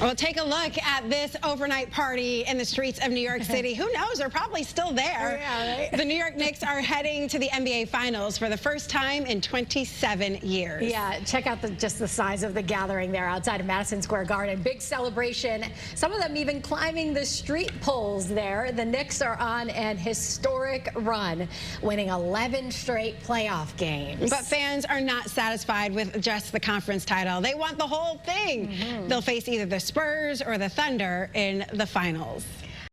Well, take a look at this overnight party in the streets of New York City. Who knows? They're probably still there. Yeah, right? The New York Knicks are heading to the NBA Finals for the first time in 27 years. Yeah, check out just the size of the gathering there outside of Madison Square Garden. Big celebration. Some of them even climbing the street poles there. The Knicks are on an historic run, winning 11 straight playoff games. But fans are not satisfied with just the conference title. They want the whole thing. They'll face either the Spurs or the Thunder in the finals.